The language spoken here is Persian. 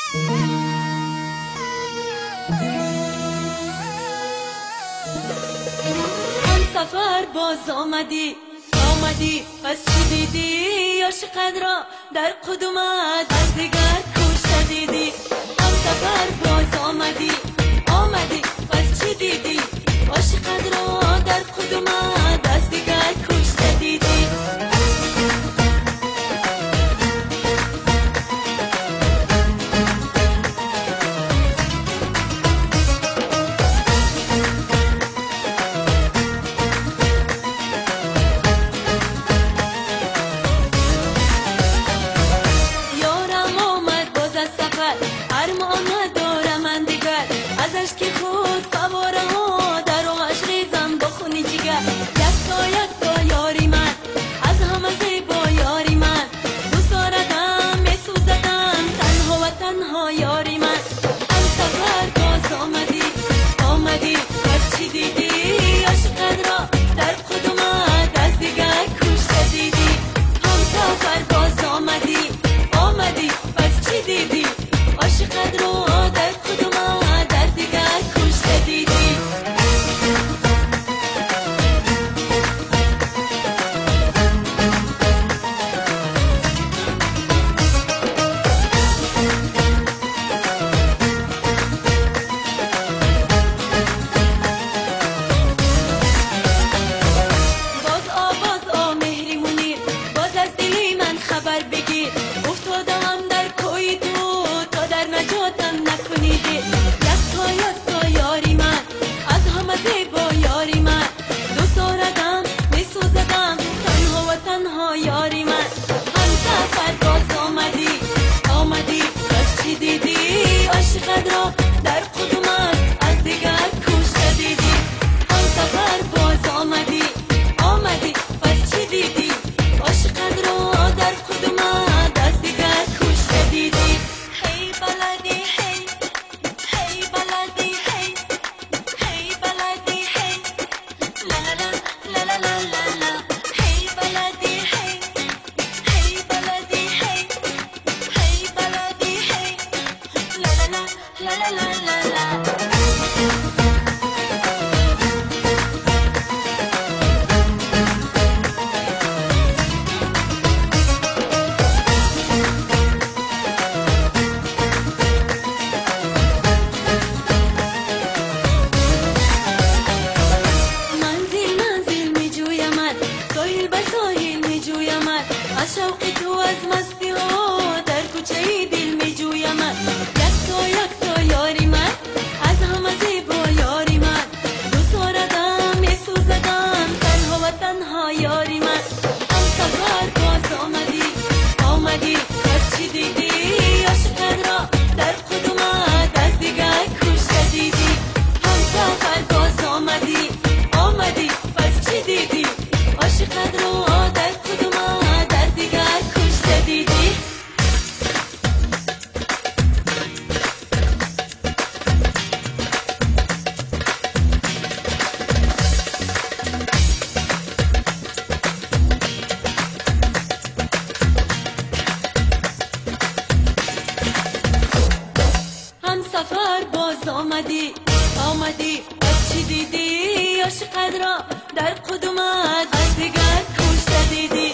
آن سفر باز آمدی پس چی دیدی؟ عاشقت را در قدومت از دیگر کشته دیدی. آن سفر باز آمدی پس چی دیدی؟ عاشقت را در قدومت از دیگر کشته دیدی. ارمان ندارم من دیگر ازش که خود فواره ها در آغاش ریزم با خونی جگر. یک تا یاری من از همه زیبا یاری من دوست داردم میسوزدم تنها و تنها یاری من. آن سفر باز آمدی پس چی دیدی؟ عاشقت را در قدومت از دیگر کشته دیدی. هم سفر باز آمدی پس چی دیدی؟ عاشقت رو در قدومت از دیگر کشته دیدی. باز مهری منیر باز از دلی من خبر بگیر. افتادم در کوی تو تا در نجاتم نکنیدی. یک تا یاری من از همه زیبا یاری من دوست داردم میسوزدم تنها و تنها یاری من. هم سفر باز آمدی پس چی دیدی؟ عاشقت را در قدومت از دیگر کشته دیدی. هم سفر باز آمدی پس چی دیدی؟ عاشقت را در قدومت از دیگر کشته دیدی. هی بلدی هی بلدی هی بلدی هی لا لا لا لا لا لا لا هی بلدی هی بلدی هی بلدی هی لا لا لا لا لا لا. ساحل به ساحل می جویم از شوق تو از مستی ها در کوچه دل می جویم. یک تا یاری من از همه زیبا یاری من دوست داردم میسوزدم تنها و تنها یاری من. هم سفر باز آمدی پس چی دیدی؟ عاشقت را در قدومت از دیگر کشته دیدی. هم سفر باز آمدی پس چی دیدی؟ عاشقت رو در قدومت از دیگر کشته دیدی. هم سفر باز آمدی پس چی دیدی؟ عاشقت را در قدومت از دیگر کشته دیدی.